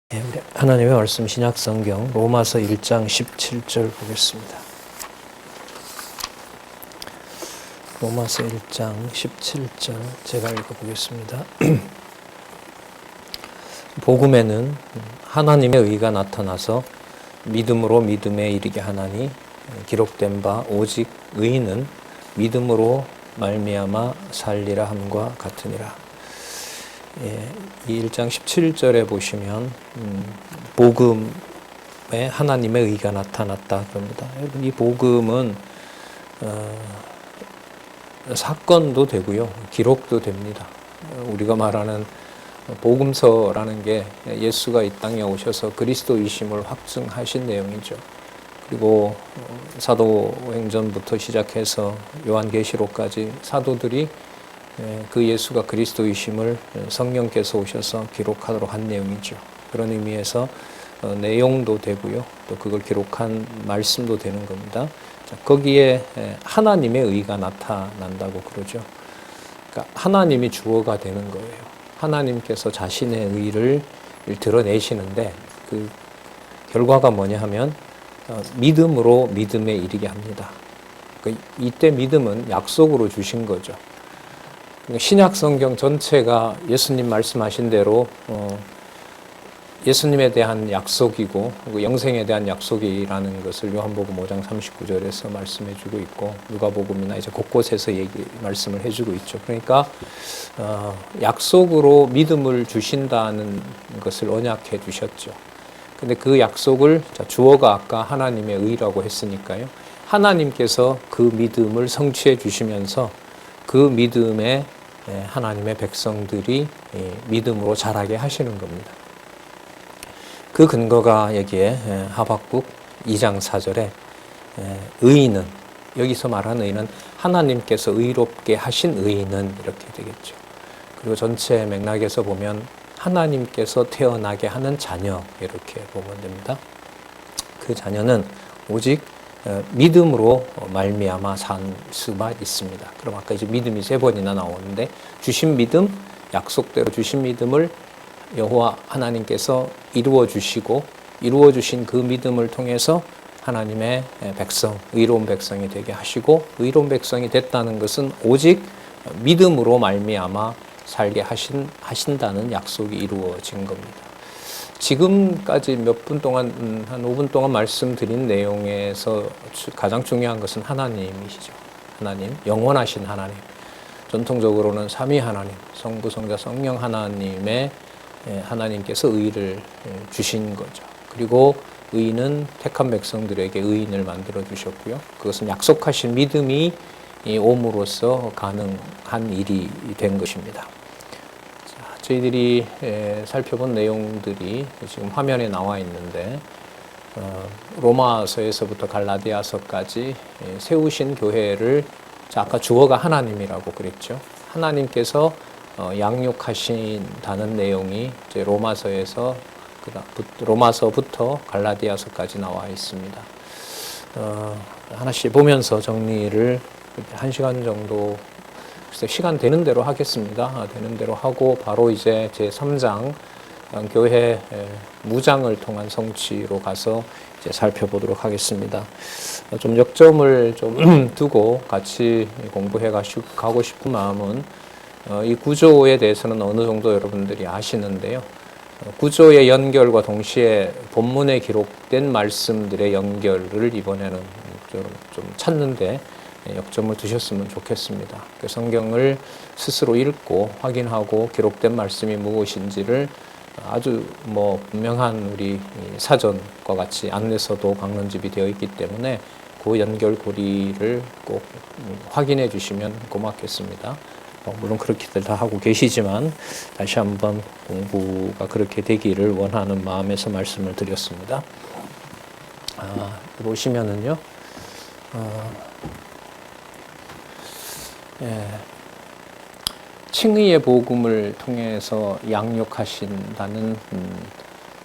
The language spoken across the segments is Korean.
우리 하나님의 말씀 신약성경 로마서 1장 17절 보겠습니다. 로마서 1장 17절 제가 읽어보겠습니다. 복음에는 하나님의 의가 나타나서 믿음으로 믿음에 이르게 하나니 기록된 바 오직 의인은 믿음으로 말미암아 살리라 함과 같으니라. 이 1장 17절에 보시면 복음에 하나님의 의가 나타났다 그럽니다. 여러분, 이 복음은 사건도 되고요, 기록도 됩니다. 우리가 말하는 복음서라는 게 예수가 이 땅에 오셔서 그리스도이심을 확증하신 내용이죠. 그리고 사도행전부터 시작해서 요한계시록까지 사도들이 그 예수가 그리스도이심을 성령께서 오셔서 기록하도록 한 내용이죠. 그런 의미에서 내용도 되고요, 또 그걸 기록한 말씀도 되는 겁니다. 거기에 하나님의 의가 나타난다고 그러죠. 그러니까 하나님이 주어가 되는 거예요. 하나님께서 자신의 의를 드러내시는데 그 결과가 뭐냐 하면 믿음으로 믿음에 이르게 합니다. 이때 믿음은 약속으로 주신 거죠. 신약 성경 전체가 예수님 말씀하신 대로 예수님에 대한 약속이고 영생에 대한 약속이라는 것을 요한복음 5장 39절에서 말씀해 주고 있고, 누가복음이나 이제 곳곳에서 말씀을 해주고 있죠. 그러니까 약속으로 믿음을 주신다는 것을 언약해 주셨죠. 근데 그 약속을 주어가 아까 하나님의 의라고 했으니까요, 하나님께서 그 믿음을 성취해 주시면서 그 믿음에 하나님의 백성들이 믿음으로 자라게 하시는 겁니다. 그 근거가 여기에 하박국 2장 4절에 의인은, 여기서 말하는 의인은 하나님께서 의롭게 하신 의인은 이렇게 되겠죠. 그리고 전체 맥락에서 보면 하나님께서 태어나게 하는 자녀, 이렇게 보면 됩니다. 그 자녀는 오직 믿음으로 말미암아 산 수만 있습니다. 그럼 아까 이제 믿음이 3번이나 나오는데, 주신 믿음, 약속대로 주신 믿음을 여호와 하나님께서 이루어 주시고, 이루어 주신 그 믿음을 통해서 하나님의 백성, 의로운 백성이 되게 하시고, 의로운 백성이 됐다는 것은 오직 믿음으로 말미암아 살게 하신다는 약속이 이루어진 겁니다. 지금까지 몇 분 동안, 한 5분 동안 말씀드린 내용에서 가장 중요한 것은 하나님이시죠. 하나님, 영원하신 하나님. 전통적으로는 삼위 하나님, 성부, 성자, 성령 하나님의 하나님께서 의를 주신 거죠. 그리고 의인은 택한 백성들에게 의인을 만들어 주셨고요. 그것은 약속하신 믿음이 옴으로써 가능한 일이 된 것입니다. 저희들이 살펴본 내용들이 지금 화면에 나와 있는데, 로마서에서부터 갈라디아서까지 세우신 교회를, 아까 주어가 하나님이라고 그랬죠. 하나님께서 양육하신다는 내용이 이제 로마서부터 갈라디아서까지 나와 있습니다. 하나씩 보면서 정리를 1시간 정도, 시간 되는 대로 하겠습니다. 되는 대로 하고 바로 이제 제 3장 교회 무장을 통한 성취로 가서 이제 살펴보도록 하겠습니다. 좀 역점을 좀 두고 같이 공부해 가고 싶은 마음은, 이 구조에 대해서는 어느 정도 여러분들이 아시는데요. 구조의 연결과 동시에 본문에 기록된 말씀들의 연결을 이번에는 좀 찾는데 역점을 두셨으면 좋겠습니다. 성경을 스스로 읽고 확인하고 기록된 말씀이 무엇인지를 아주 분명한 우리 사전과 같이 안내서도 강론집이 되어 있기 때문에 그 연결고리를 꼭 확인해 주시면 고맙겠습니다. 물론 그렇게들 다 하고 계시지만 다시 한번 공부가 그렇게 되기를 원하는 마음에서 말씀을 드렸습니다. 보시면은요, 칭의의 복음을 통해서 양육하신다는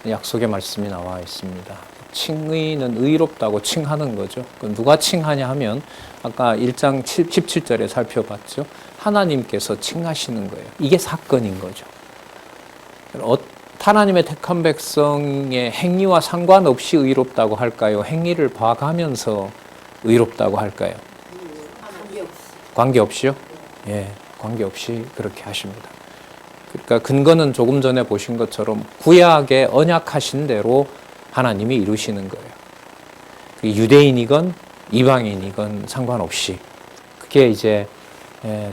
약속의 말씀이 나와 있습니다. 칭의는 의롭다고 칭하는 거죠. 누가 칭하냐 하면 아까 1장 17절에 살펴봤죠. 하나님께서 칭하시는 거예요. 이게 사건인 거죠. 하나님의 택한 백성의 행위와 상관없이 의롭다고 할까요? 행위를 봐가면서 의롭다고 할까요? 관계없이요? 예, 관계없이 그렇게 하십니다. 그러니까 근거는 조금 전에 보신 것처럼 구약의 언약하신 대로 하나님이 이루시는 거예요. 유대인이건 이방인이건 상관없이 그게 이제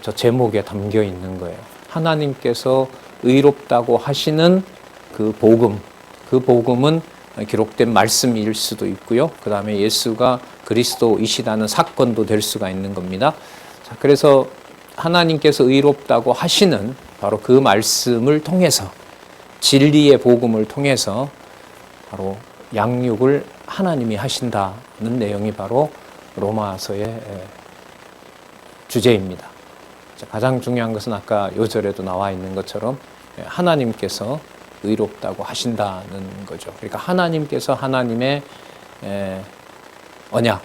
저 제목에 담겨 있는 거예요. 하나님께서 의롭다고 하시는 그 복음은 기록된 말씀일 수도 있고요. 그 다음에 예수가 그리스도이시다는 사건도 될 수가 있는 겁니다. 자, 그래서 하나님께서 의롭다고 하시는 바로 그 말씀을 통해서 진리의 복음을 통해서 바로 양육을 하나님이 하신다는 내용이 바로 로마서의 주제입니다. 가장 중요한 것은 아까 요절에도 나와 있는 것처럼 하나님께서 의롭다고 하신다는 거죠. 그러니까 하나님께서 하나님의 언약,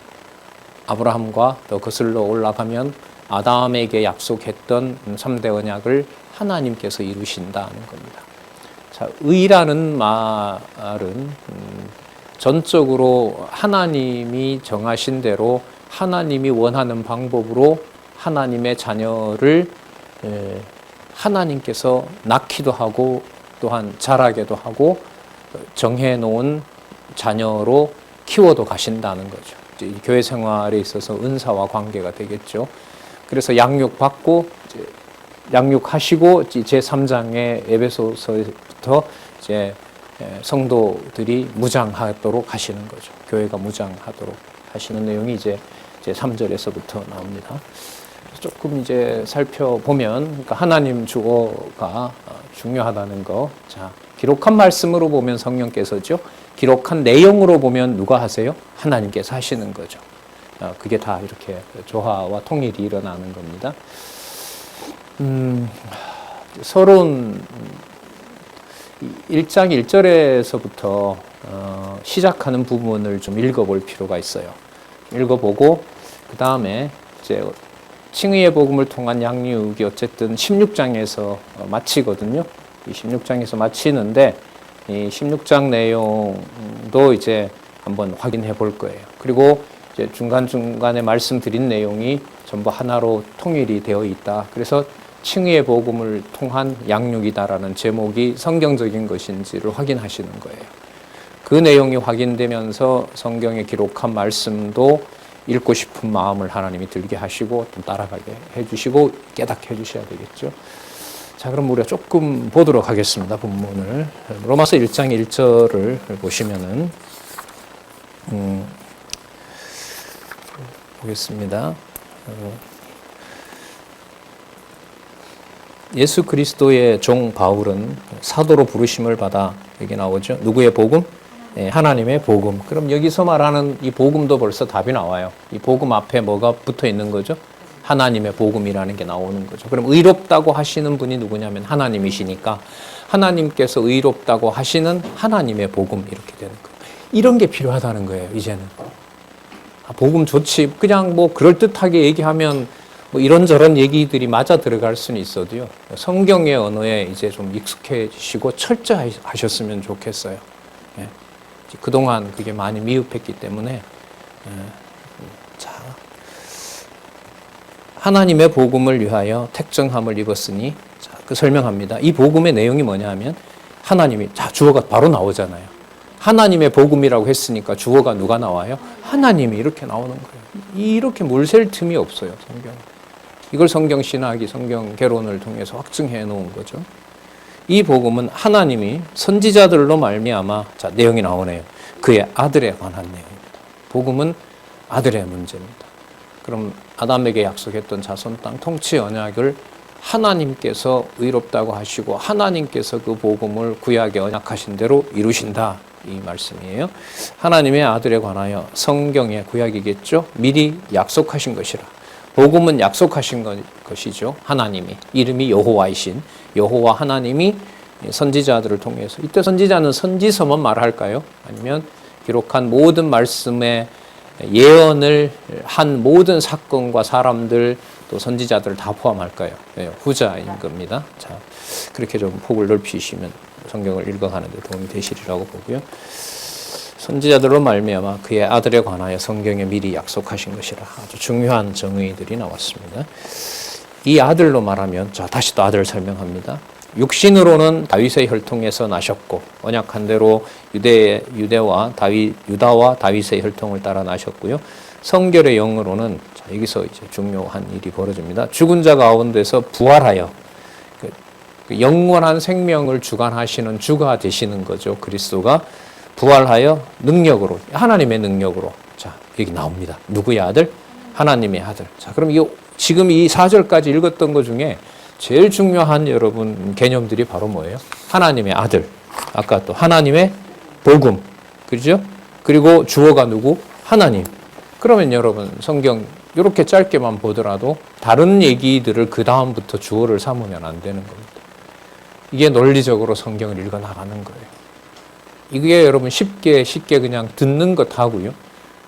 아브라함과 더 거슬러 올라가면 아담에게 약속했던 3대 언약을 하나님께서 이루신다는 겁니다. 자, 의라는 말은 전적으로 하나님이 정하신 대로 하나님이 원하는 방법으로 하나님의 자녀를 하나님께서 낳기도 하고 또한 자라게도 하고 정해놓은 자녀로 키워도 가신다는 거죠. 교회 생활에 있어서 은사와 관계가 되겠죠. 그래서 양육받고 양육하시고 제3장의 에베소서부터 이제 성도들이 무장하도록 하시는 거죠. 교회가 무장하도록 하시는 내용이 이제 3절에서부터 나옵니다. 조금 이제 살펴보면 그러니까 하나님 주어가 중요하다는 거. 자, 기록한 말씀으로 보면 성령께서죠. 기록한 내용으로 보면 누가 하세요? 하나님께서 하시는 거죠. 그게 다 이렇게 조화와 통일이 일어나는 겁니다. 서론 1장 1절에서부터 시작하는 부분을 좀 읽어볼 필요가 있어요. 읽어보고 그 다음에 이제 칭의의 복음을 통한 양육이 어쨌든 16장에서 마치거든요. 이 16장에서 마치는데 이 16장 내용도 이제 한번 확인해 볼 거예요. 그리고 이제 중간중간에 말씀드린 내용이 전부 하나로 통일이 되어 있다. 그래서 칭의의 복음을 통한 양육이다라는 제목이 성경적인 것인지를 확인하시는 거예요. 그 내용이 확인되면서 성경에 기록한 말씀도 읽고 싶은 마음을 하나님이 들게 하시고 또 따라가게 해주시고 깨닫게 해주셔야 되겠죠. 자, 그럼 우리가 조금 보도록 하겠습니다. 본문을. 로마서 1장 1절을 보시면은 보겠습니다. 예수 그리스도의 종 바울은 사도로 부르심을 받아 여기 나오죠. 누구의 복음? 하나님의 복음. 그럼 여기서 말하는 이 복음도 벌써 답이 나와요. 이 복음 앞에 뭐가 붙어 있는 거죠? 하나님의 복음이라는 게 나오는 거죠. 그럼 의롭다고 하시는 분이 누구냐면 하나님이시니까 하나님께서 의롭다고 하시는 하나님의 복음 이렇게 되는 거예요. 이런 게 필요하다는 거예요. 이제는. 복음 좋지. 그냥 뭐 그럴듯하게 얘기하면 뭐 이런저런 얘기들이 맞아 들어갈 수는 있어도요. 성경의 언어에 이제 좀 익숙해지시고 철저하셨으면 좋겠어요. 예. 그동안 그게 많이 미흡했기 때문에 자, 하나님의 복음을 위하여 택정함을 입었으니 자, 그 설명합니다. 이 복음의 내용이 뭐냐 하면 하나님이 자 주어가 바로 나오잖아요. 하나님의 복음이라고 했으니까 주어가 누가 나와요? 하나님이 이렇게 나오는 거예요. 이렇게 물샐 틈이 없어요. 성경. 이걸 성경 신학이 성경 개론을 통해서 확증해 놓은 거죠. 이 복음은 하나님이 선지자들로 말미암아 자 내용이 나오네요. 그의 아들에 관한 내용입니다. 복음은 아들의 문제입니다. 그럼 아담에게 약속했던 자손 땅 통치 언약을 하나님께서 의롭다고 하시고 하나님께서 그 복음을 구약에 언약하신 대로 이루신다 이 말씀이에요. 하나님의 아들에 관하여 성경의 구약이겠죠. 미리 약속하신 것이라. 복음은 약속하신 것이죠. 하나님이 이름이 여호와이신 여호와 하나님이 선지자들을 통해서 이때 선지자는 선지서만 말할까요? 아니면 기록한 모든 말씀에 예언을 한 모든 사건과 사람들 또 선지자들을 다 포함할까요? 네, 후자인 겁니다. 자, 그렇게 좀 폭을 넓히시면 성경을 읽어가는 데 도움이 되시리라고 보고요. 선지자들로 말미암아 그의 아들에 관하여 성경에 미리 약속하신 것이라 아주 중요한 정의들이 나왔습니다. 이 아들로 말하면 자 다시 또 아들을 설명합니다. 육신으로는 다윗의 혈통에서 나셨고 언약한 대로 유다와 다윗의 혈통을 따라 나셨고요. 성결의 영으로는 자, 여기서 이제 중요한 일이 벌어집니다. 죽은 자 가운데서 부활하여 그 영원한 생명을 주관하시는 주가 되시는 거죠. 그리스도가 부활하여 능력으로 하나님의 능력으로 자 여기 나옵니다. 누구의 아들? 하나님의 아들. 자 그럼 지금 이 4절까지 읽었던 것 중에 제일 중요한 여러분 개념들이 바로 뭐예요? 하나님의 아들. 아까 또 하나님의 복음. 그죠? 그리고 주어가 누구? 하나님. 그러면 여러분 성경 이렇게 짧게만 보더라도 다른 얘기들을 그 다음부터 주어를 삼으면 안 되는 겁니다. 이게 논리적으로 성경을 읽어 나가는 거예요. 이게 여러분 쉽게 그냥 듣는 것하고요.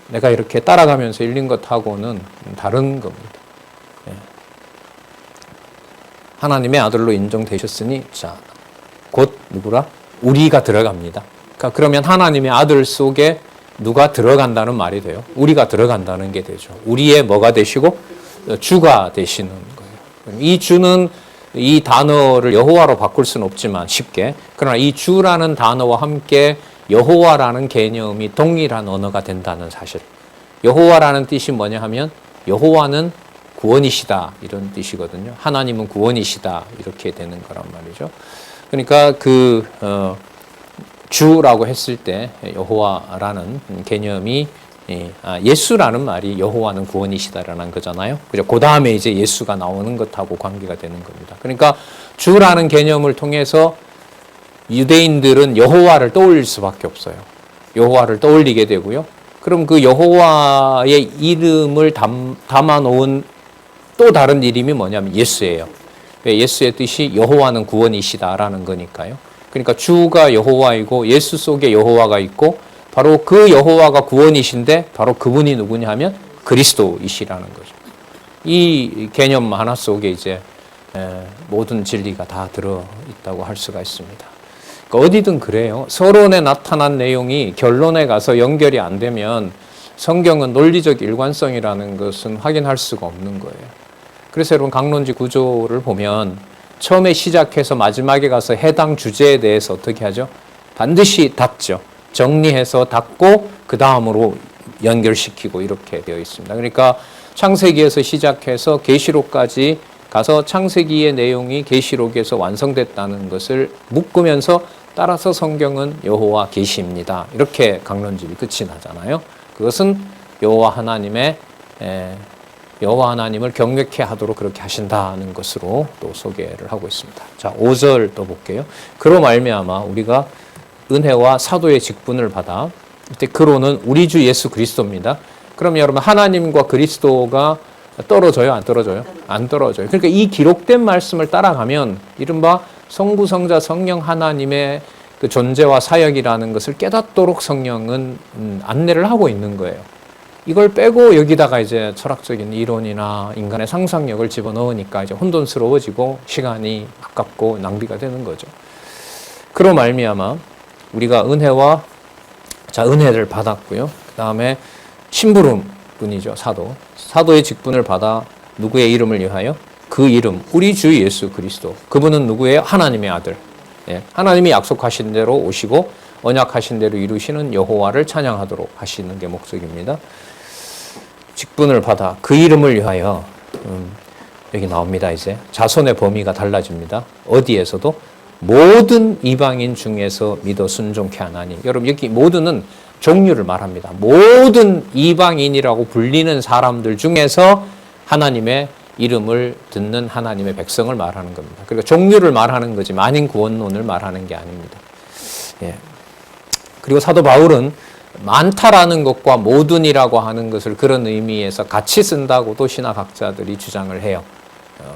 내가 이렇게 따라가면서 읽는 것하고는 다른 겁니다. 예. 하나님의 아들로 인정되셨으니 자, 곧 누구라? 우리가 들어갑니다. 그러면 하나님의 아들 속에 누가 들어간다는 말이 돼요? 우리가 들어간다는 게 되죠. 우리의 뭐가 되시고 주가 되시는 거예요. 이 주는 이 단어를 여호와로 바꿀 수는 없지만 쉽게 그러나 이 주라는 단어와 함께 여호와라는 개념이 동일한 언어가 된다는 사실. 여호와라는 뜻이 뭐냐 하면 여호와는 구원이시다 이런 뜻이거든요. 하나님은 구원이시다 이렇게 되는 거란 말이죠. 그러니까 주라고 했을 때 여호와라는 개념이 예수라는 말이 여호와는 구원이시다라는 거잖아요. 그죠? 그 다음에 이제 예수가 나오는 것하고 관계가 되는 겁니다. 그러니까 주라는 개념을 통해서 유대인들은 여호와를 떠올릴 수밖에 없어요. 여호와를 떠올리게 되고요. 그럼 그 여호와의 이름을 담아놓은 또 다른 이름이 뭐냐면 예수예요. 예수의 뜻이 여호와는 구원이시다라는 거니까요. 그러니까 주가 여호와이고 예수 속에 여호와가 있고 바로 그 여호와가 구원이신데 바로 그분이 누구냐 하면 그리스도이시라는 거죠. 이 개념 하나 속에 이제 모든 진리가 다 들어있다고 할 수가 있습니다. 그러니까 어디든 그래요. 서론에 나타난 내용이 결론에 가서 연결이 안 되면 성경은 논리적 일관성이라는 것은 확인할 수가 없는 거예요. 그래서 여러분 강론지 구조를 보면 처음에 시작해서 마지막에 가서 해당 주제에 대해서 어떻게 하죠? 반드시 닫죠. 정리해서 닫고 그 다음으로 연결시키고 이렇게 되어 있습니다. 그러니까 창세기에서 시작해서 계시록까지 가서 창세기의 내용이 계시록에서 완성됐다는 것을 묶으면서 따라서 성경은 여호와 계시입니다. 이렇게 강론집이 끝이 나잖아요. 그것은 여호와 하나님을 경외케 하도록 그렇게 하신다는 것으로 또 소개를 하고 있습니다. 자, 5절 또 볼게요. 그로 말미암아 우리가 은혜와 사도의 직분을 받아 이때 그로는 우리 주 예수 그리스도입니다. 그럼 여러분 하나님과 그리스도가 떨어져요? 안 떨어져요? 안 떨어져요. 그러니까 이 기록된 말씀을 따라가면 이른바 성부, 성자, 성령 하나님의 그 존재와 사역이라는 것을 깨닫도록 성령은 안내를 하고 있는 거예요. 이걸 빼고 여기다가 이제 철학적인 이론이나 인간의 상상력을 집어넣으니까 이제 혼돈스러워지고 시간이 아깝고 낭비가 되는 거죠. 그로 말미암아 우리가 은혜를 받았고요. 그 다음에 심부름꾼이죠. 사도의 직분을 받아 누구의 이름을 위하여? 그 이름, 우리 주 예수 그리스도. 그분은 누구예요? 하나님의 아들. 예, 하나님이 약속하신 대로 오시고 언약하신 대로 이루시는 여호와를 찬양하도록 하시는 게 목적입니다. 직분을 받아 그 이름을 위하여 여기 나옵니다. 이제 자손의 범위가 달라집니다. 어디에서도 모든 이방인 중에서 믿어 순종케 하나니. 여러분 여기 모든은 종류를 말합니다. 모든 이방인이라고 불리는 사람들 중에서 하나님의 이름을 듣는 하나님의 백성을 말하는 겁니다. 그러니까 종류를 말하는 거지 만인 구원론을 말하는 게 아닙니다. 예. 그리고 사도 바울은 많다라는 것과 모든이라고 하는 것을 그런 의미에서 같이 쓴다고도 신학학자들이 주장을 해요.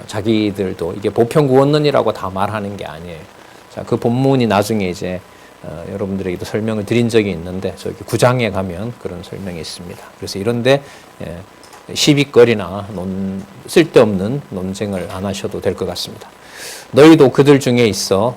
자기들도 이게 보편구원론이라고 다 말하는 게 아니에요. 자, 그 본문이 나중에 이제 여러분들에게도 설명을 드린 적이 있는데 저기 9장에 가면 그런 설명이 있습니다. 그래서 이런데 시비거리나 쓸데없는 논쟁을 안 하셔도 될 것 같습니다. 너희도 그들 중에 있어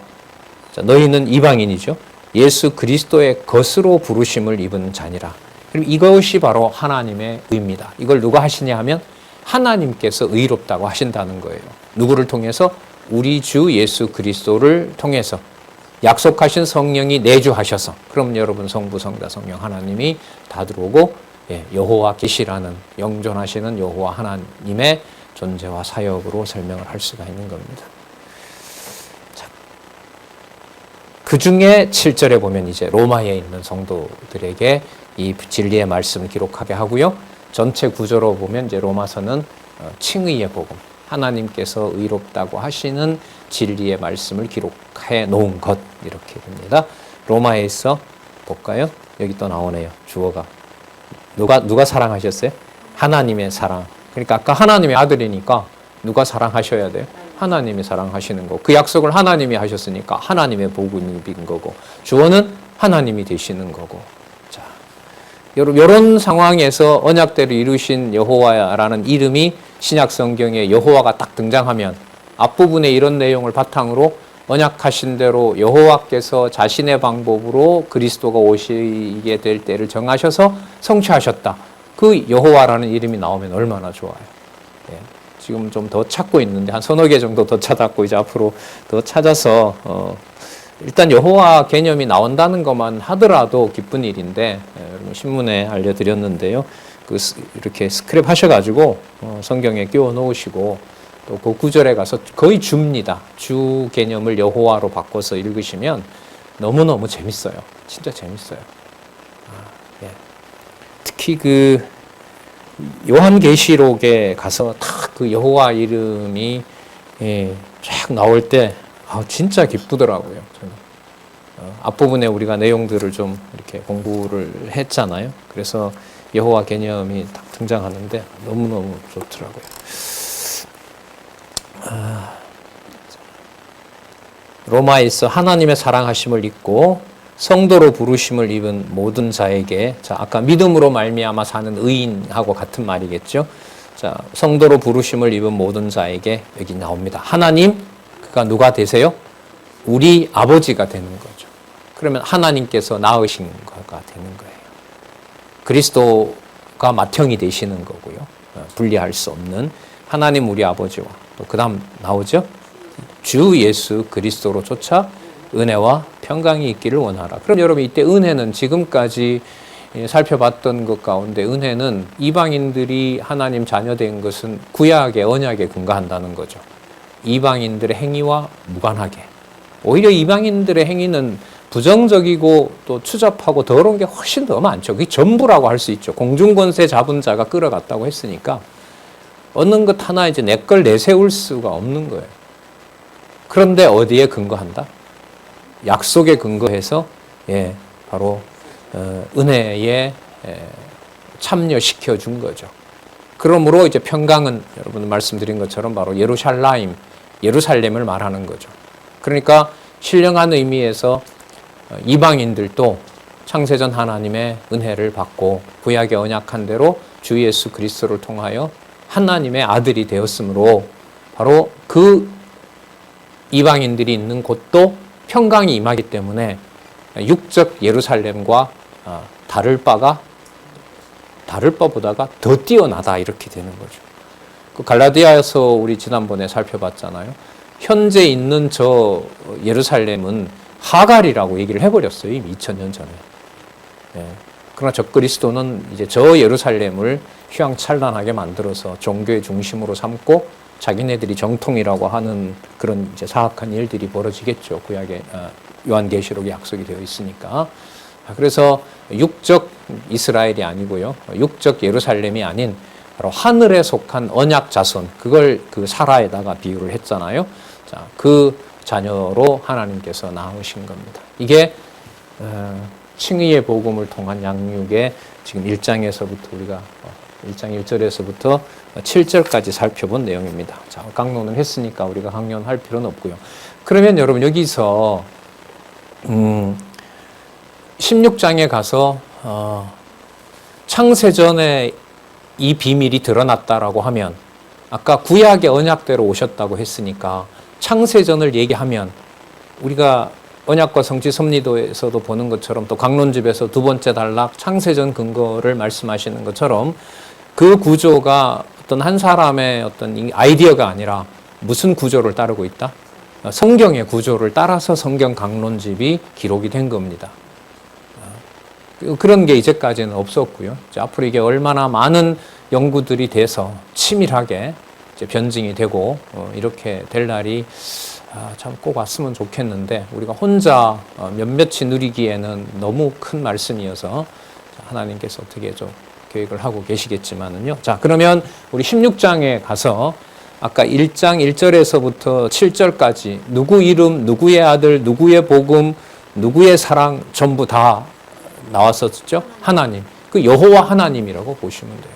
자, 너희는 이방인이죠. 예수 그리스도의 것으로 부르심을 입은 자니라. 그럼 이것이 바로 하나님의 의입니다. 이걸 누가 하시냐 하면 하나님께서 의롭다고 하신다는 거예요. 누구를 통해서? 우리 주 예수 그리스도를 통해서 약속하신 성령이 내주하셔서. 그럼 여러분 성부, 성자, 성령 하나님이 다 들어오고 여호와 계시라는 영존하시는 여호와 하나님의 존재와 사역으로 설명을 할 수가 있는 겁니다. 자, 그 중에 7절에 보면 이제 로마에 있는 성도들에게 이 진리의 말씀을 기록하게 하고요. 전체 구조로 보면 이제 로마서는 칭의의 복음, 하나님께서 의롭다고 하시는 진리의 말씀을 기록해 놓은 것 이렇게 됩니다. 로마에서 볼까요? 여기 또 나오네요. 주어가 누가 사랑하셨어요? 하나님의 사랑. 그러니까 아까 하나님의 아들이니까 누가 사랑하셔야 돼요? 하나님이 사랑하시는 거. 그 약속을 하나님이 하셨으니까 하나님의 복음인 거고, 주어는 하나님이 되시는 거고. 자, 이런 상황에서 언약대로 이루신 여호와라는 이름이 신약 성경에 여호와가 딱 등장하면 앞부분에 이런 내용을 바탕으로 언약하신 대로 여호와께서 자신의 방법으로 그리스도가 오시게 될 때를 정하셔서 성취하셨다. 그 여호와라는 이름이 나오면 얼마나 좋아요. 예, 지금 좀 더 찾고 있는데 한 서너 개 정도 더 찾았고 이제 앞으로 더 찾아서 일단 여호와 개념이 나온다는 것만 하더라도 기쁜 일인데 여러분 신문에 알려드렸는데요. 이렇게 스크랩 하셔가지고 성경에 끼워 놓으시고 또 그 구절에 가서 거의 주입니다. 주 개념을 여호와로 바꿔서 읽으시면 너무너무 재밌어요. 진짜 재밌어요. 예. 특히 그 요한계시록에 가서 딱 그 여호와 이름이 쫙 나올 때 진짜 기쁘더라고요. 저는. 앞부분에 우리가 내용들을 좀 이렇게 공부를 했잖아요. 그래서 여호와 개념이 딱 등장하는데 너무너무 좋더라고요. 로마에서 하나님의 사랑하심을 입고 성도로 부르심을 입은 모든 자에게, 자, 아까 믿음으로 말미암아 사는 의인하고 같은 말이겠죠. 자, 성도로 부르심을 입은 모든 자에게 여기 나옵니다. 하나님, 그가 누가 되세요? 우리 아버지가 되는 거죠. 그러면 하나님께서 낳으신 거가 되는 거예요. 그리스도가 맏형이 되시는 거고요. 분리할 수 없는 하나님 우리 아버지와 또 그 다음 나오죠. 주 예수 그리스도로 쫓아 은혜와 평강이 있기를 원하라. 그럼 여러분 이때 은혜는 지금까지 살펴봤던 것 가운데 은혜는 이방인들이 하나님 자녀된 것은 구약의 언약에 근거한다는 거죠. 이방인들의 행위와 무관하게. 오히려 이방인들의 행위는 부정적이고 또 추잡하고 더러운 게 훨씬 더 많죠. 그게 전부라고 할 수 있죠. 공중권세 잡은 자가 끌어갔다고 했으니까 얻는 것 하나 이제 내 걸 내세울 수가 없는 거예요. 그런데 어디에 근거한다? 약속에 근거해서 바로 은혜에 참여시켜 준 거죠. 그러므로 이제 평강은 여러분 말씀드린 것처럼 바로 예루살렘을 말하는 거죠. 그러니까 신령한 의미에서 이방인들도 창세전 하나님의 은혜를 받고 구약의 언약한 대로 주 예수 그리스도를 통하여 하나님의 아들이 되었으므로 바로 그 이방인들이 있는 곳도 평강이 임하기 때문에 육적 예루살렘과 다를 바보다가 더 뛰어나다 이렇게 되는 거죠. 그 갈라디아에서 우리 지난번에 살펴봤잖아요. 현재 있는 저 예루살렘은 하갈이라고 얘기를 해버렸어요. 이미 2000년 전에. 그러나 저 그리스도는 이제 저 예루살렘을 휘황찬란하게 만들어서 종교의 중심으로 삼고 자기네들이 정통이라고 하는 그런 이제 사악한 일들이 벌어지겠죠. 구약의 요한계시록에 약속이 되어 있으니까. 그래서 육적 이스라엘이 아니고요. 육적 예루살렘이 아닌 바로 하늘에 속한 언약 자손, 그걸 그 사라에다가 비유를 했잖아요. 자, 그 자녀로 하나님께서 낳으신 겁니다. 이게 칭의의 복음을 통한 양육의 지금 1장에서부터 우리가 1장 1절에서부터 7절까지 살펴본 내용입니다. 자, 강론을 했으니까 우리가 강론할 필요는 없고요. 그러면 여러분 여기서 16장에 가서 창세전에 이 비밀이 드러났다라고 하면 아까 구약의 언약대로 오셨다고 했으니까 창세전을 얘기하면 우리가 언약과 성취 섭리도에서도 보는 것처럼 또 강론집에서 두 번째 단락 창세전 근거를 말씀하시는 것처럼 그 구조가 어떤 한 사람의 어떤 아이디어가 아니라 무슨 구조를 따르고 있다? 성경의 구조를 따라서 성경 강론집이 기록이 된 겁니다. 그런 게 이제까지는 없었고요. 앞으로 이게 얼마나 많은 연구들이 돼서 치밀하게 이제 변증이 되고 이렇게 될 날이 참 꼭 왔으면 좋겠는데 우리가 혼자 몇몇이 누리기에는 너무 큰 말씀이어서 하나님께서 어떻게 좀 계획을 하고 계시겠지만은요. 자, 그러면 우리 16장에 가서 아까 1장 1절에서부터 7절까지 누구 이름, 누구의 아들, 누구의 복음, 누구의 사랑 전부 다 나왔었죠. 하나님. 그 여호와 하나님이라고 보시면 돼요.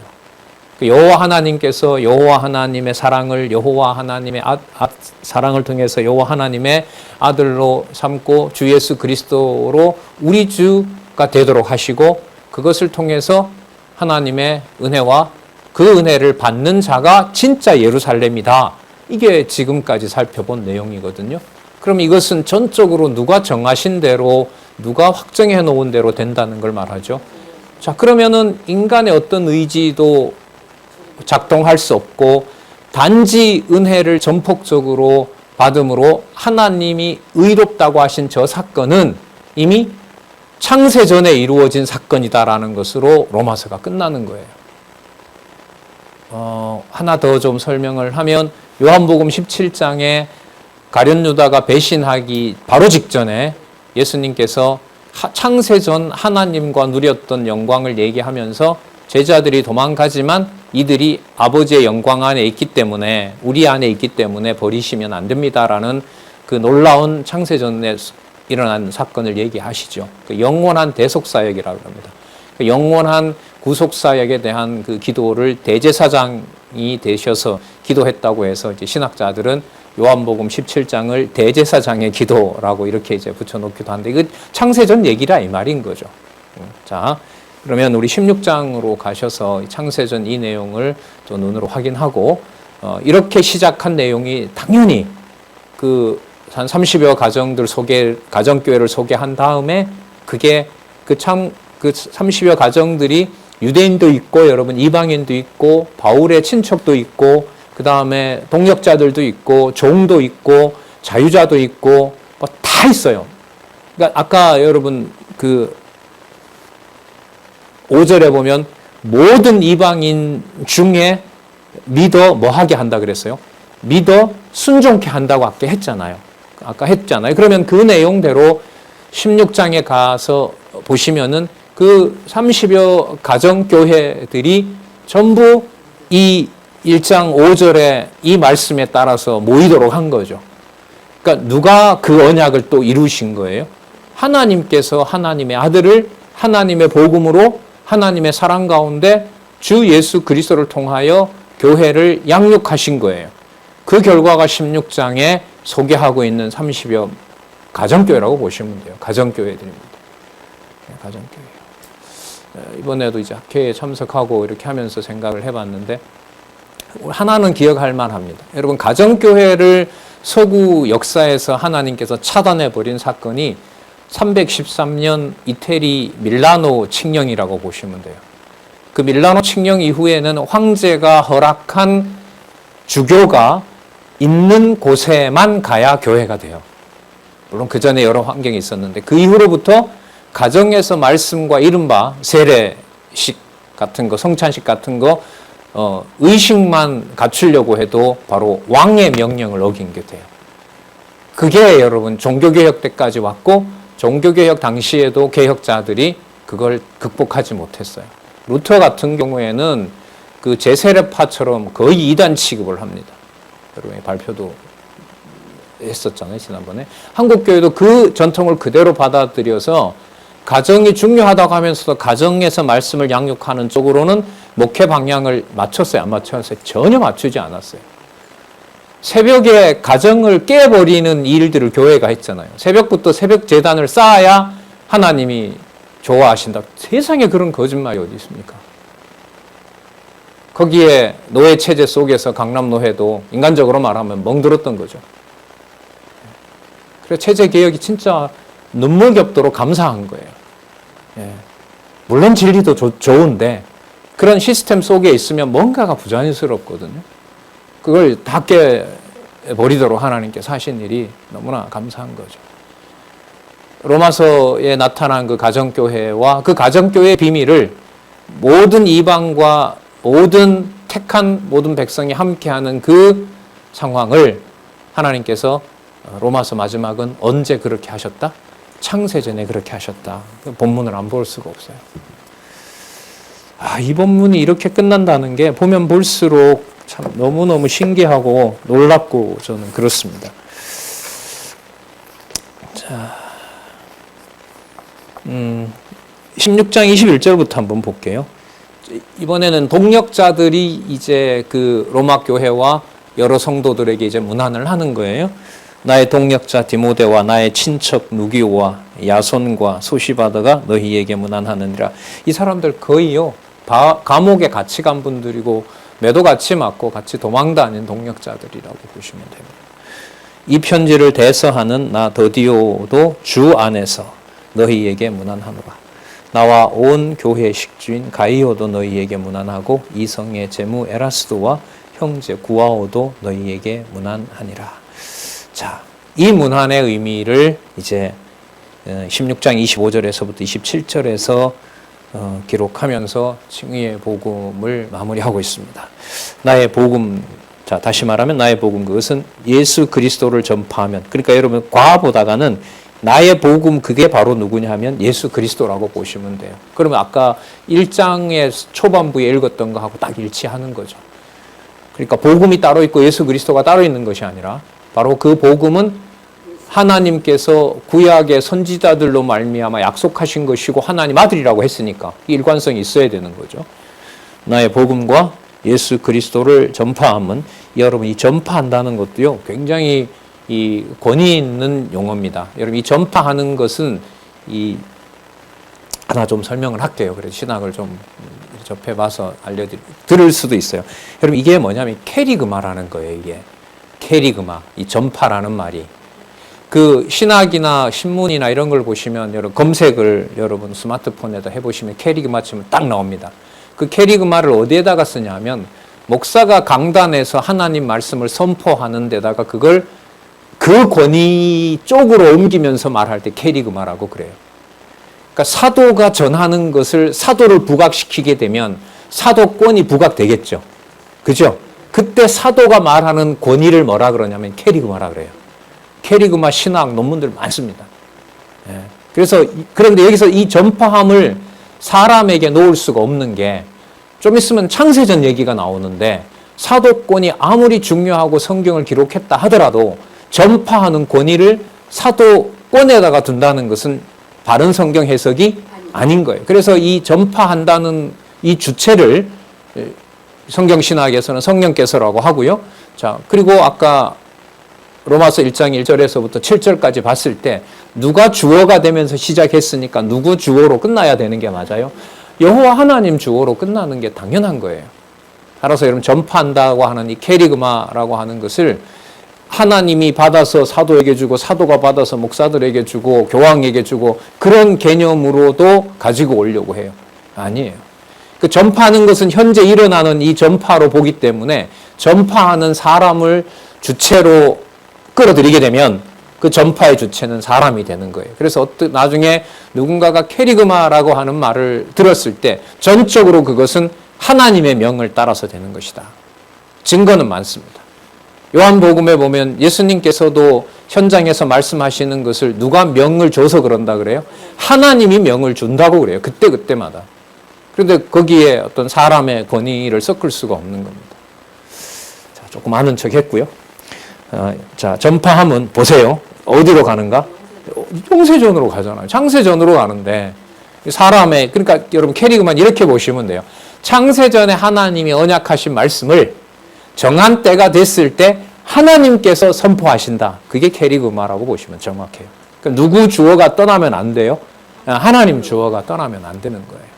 그 여호와 하나님께서 여호와 하나님의 사랑을 여호와 하나님의 사랑을 통해서 여호와 하나님의 아들로 삼고 주 예수 그리스도로 우리 주가 되도록 하시고 그것을 통해서 하나님의 은혜와 그 은혜를 받는 자가 진짜 예루살렘이다. 이게 지금까지 살펴본 내용이거든요. 그럼 이것은 전적으로 누가 정하신 대로 누가 확정해 놓은 대로 된다는 걸 말하죠. 자, 그러면은 인간의 어떤 의지도 작동할 수 없고 단지 은혜를 전폭적으로 받음으로 하나님이 의롭다고 하신 저 사건은 이미 창세 전에 이루어진 사건이다라는 것으로 로마서가 끝나는 거예요. 하나 더 좀 설명을 하면 요한복음 17장에 가룟 유다가 배신하기 바로 직전에 예수님께서 창세 전 하나님과 누렸던 영광을 얘기하면서 제자들이 도망가지만 이들이 아버지의 영광 안에 있기 때문에 우리 안에 있기 때문에 버리시면 안 됩니다라는 그 놀라운 창세전에 일어난 사건을 얘기하시죠. 그 영원한 대속사역이라고 합니다. 그 영원한 구속사역에 대한 그 기도를 대제사장이 되셔서 기도했다고 해서 이제 신학자들은 요한복음 17장을 대제사장의 기도라고 이렇게 이제 붙여놓기도 한데 이거 창세전 얘기라 이 말인 거죠. 자, 그러면 우리 16장으로 가셔서 창세전 이 내용을 또 눈으로 확인하고 이렇게 시작한 내용이 당연히 그 한 30여 가정교회를 소개한 다음에 그게 그 30여 가정들이 유대인도 있고 여러분 이방인도 있고 바울의 친척도 있고 그 다음에 동역자들도 있고 종도 있고 자유자도 있고 뭐 다 있어요. 그러니까 아까 여러분 그 5절에 보면 모든 이방인 중에 믿어 뭐 하게 한다 그랬어요? 믿어 순종케 한다고 아까 했잖아요. 그러면 그 내용대로 16장에 가서 보시면은 그 30여 가정교회들이 전부 이 1장 5절의 이 말씀에 따라서 모이도록 한 거죠. 그러니까 누가 그 언약을 또 이루신 거예요? 하나님께서 하나님의 아들을 하나님의 복음으로 하나님의 사랑 가운데 주 예수 그리스도를 통하여 교회를 양육하신 거예요. 그 결과가 16장에 소개하고 있는 30여 가정교회라고 보시면 돼요. 가정교회들입니다. 가정교회. 이번에도 이제 학회에 참석하고 이렇게 하면서 생각을 해봤는데 하나는 기억할 만합니다. 여러분 가정교회를 서구 역사에서 하나님께서 차단해버린 사건이 313년 이태리 밀라노 칙령이라고 보시면 돼요. 그 밀라노 칙령 이후에는 황제가 허락한 주교가 있는 곳에만 가야 교회가 돼요. 물론 그 전에 여러 환경이 있었는데 그 이후로부터 가정에서 말씀과 이른바 세례식 같은 거, 성찬식 같은 거 의식만 갖추려고 해도 바로 왕의 명령을 어긴 게 돼요. 그게 여러분 종교개혁 때까지 왔고 종교개혁 당시에도 개혁자들이 그걸 극복하지 못했어요. 루터 같은 경우에는 그 제세례파처럼 거의 이단 취급을 합니다. 여러분이 발표도 했었잖아요, 지난번에. 한국교회도 그 전통을 그대로 받아들여서 가정이 중요하다고 하면서도 가정에서 말씀을 양육하는 쪽으로는 목회 방향을 맞췄어요, 안 맞췄어요? 전혀 맞추지 않았어요. 새벽에 가정을 깨버리는 일들을 교회가 했잖아요. 새벽부터 새벽 제단을 쌓아야 하나님이 좋아하신다. 세상에 그런 거짓말이 어디 있습니까? 거기에 노예 체제 속에서 강남 노예도 인간적으로 말하면 멍들었던 거죠. 그래서 체제 개혁이 진짜 눈물겹도록 감사한 거예요. 예. 물론 진리도 좋은데 그런 시스템 속에 있으면 뭔가가 부자연스럽거든요. 그걸 다 깨버리도록 하나님께서 하신 일이 너무나 감사한 거죠. 로마서에 나타난 그 가정교회와 그 가정교회의 비밀을 모든 이방과 모든 택한 모든 백성이 함께하는 그 상황을 하나님께서 로마서 마지막은 언제 그렇게 하셨다? 창세전에 그렇게 하셨다. 본문을 안 볼 수가 없어요. 이 본문이 이렇게 끝난다는 게 보면 볼수록 참 너무너무 신기하고 놀랍고 저는 그렇습니다. 자, 16장 21절부터 한번 볼게요. 이번에는 동역자들이 이제 그 로마 교회와 여러 성도들에게 이제 문안을 하는 거예요. 나의 동역자 디모데와 나의 친척 누기오와 야손과 소시바드가 너희에게 문안하느니라. 이 사람들 거의요 감옥에 같이 간 분들이고 매도 같이 맞고 같이 도망 다닌 동역자들이라고 보시면 됩니다. 이 편지를 대서하는 나 더디오도 주 안에서 너희에게 문안하노라. 나와 온 교회 식주인 가이오도 너희에게 문안하고 이성의 제무 에라스도와 형제 구아오도 너희에게 문안하니라. 자, 이 문안의 의미를 이제 16장 25절에서부터 27절에서 기록하면서 칭의의 복음을 마무리하고 있습니다. 나의 복음, 자 다시 말하면 나의 복음, 그것은 예수 그리스도를 전파하면, 그러니까 여러분 과보다가는 나의 복음, 그게 바로 누구냐 하면 예수 그리스도라고 보시면 돼요. 그러면 아까 1장의 초반부에 읽었던 거하고 딱 일치하는 거죠. 그러니까 복음이 따로 있고 예수 그리스도가 따로 있는 것이 아니라 바로 그 복음은 하나님께서 구약의 선지자들로 말미암아 약속하신 것이고 하나님 아들이라고 했으니까 일관성이 있어야 되는 거죠. 나의 복음과 예수 그리스도를 전파함은, 여러분 이 전파한다는 것도요 굉장히 이 권위 있는 용어입니다. 여러분 이 전파하는 것은 하나 좀 설명을 할게요. 그래서 신학을 좀 접해봐서 들을 수도 있어요. 여러분 이게 뭐냐면 캐리그마라는 거예요. 이게 캐리그마, 이 전파라는 말이. 그 신학이나 신문이나 이런 걸 보시면 여러분 검색을 여러분 스마트폰에다 해보시면 캐리그마 치면 딱 나옵니다. 그 캐리그마를 어디에다가 쓰냐면 목사가 강단에서 하나님 말씀을 선포하는 데다가 그걸 그 권위 쪽으로 옮기면서 말할 때 캐리그마라고 그래요. 그러니까 사도가 전하는 것을 사도를 부각시키게 되면 사도권이 부각되겠죠. 그죠? 그때 사도가 말하는 권위를 뭐라 그러냐면 캐리그마라 그래요. 캐리그마 신학 논문들 많습니다. 예. 그런데 여기서 이 전파함을 사람에게 놓을 수가 없는 게, 좀 있으면 창세전 얘기가 나오는데 사도권이 아무리 중요하고 성경을 기록했다 하더라도 전파하는 권위를 사도권에다가 둔다는 것은 바른 성경 해석이 아닌 거예요. 그래서 이 전파한다는 이 주체를 성경신학에서는 성령께서라고 하고요. 자, 그리고 아까 로마서 1장 1절에서부터 7절까지 봤을 때 누가 주어가 되면서 시작했으니까 누구 주어로 끝나야 되는 게 맞아요. 여호와 하나님 주어로 끝나는 게 당연한 거예요. 따라서 여러분 전파한다고 하는 이 캐리그마라고 하는 것을 하나님이 받아서 사도에게 주고 사도가 받아서 목사들에게 주고 교황에게 주고 그런 개념으로도 가지고 오려고 해요. 아니에요. 그 전파하는 것은 현재 일어나는 이 전파로 보기 때문에 전파하는 사람을 주체로 끌어들이게 되면 그 전파의 주체는 사람이 되는 거예요. 그래서 나중에 누군가가 캐리그마라고 하는 말을 들었을 때 전적으로 그것은 하나님의 명을 따라서 되는 것이다. 증거는 많습니다. 요한복음에 보면 예수님께서도 현장에서 말씀하시는 것을 누가 명을 줘서 그런다 그래요? 하나님이 명을 준다고 그래요. 그때마다. 그런데 거기에 어떤 사람의 권위를 섞을 수가 없는 겁니다. 자, 조금 아는 척 했고요. 자, 전파함은 보세요. 어디로 가는가? 영세전으로 가잖아요. 창세전으로 가는데 사람의, 그러니까 여러분 캐리그만 이렇게 보시면 돼요. 창세전에 하나님이 언약하신 말씀을 정한 때가 됐을 때 하나님께서 선포하신다. 그게 캐리그마라고 보시면 정확해요. 그러니까 누구 주어가 떠나면 안 돼요. 하나님 주어가 떠나면 안 되는 거예요.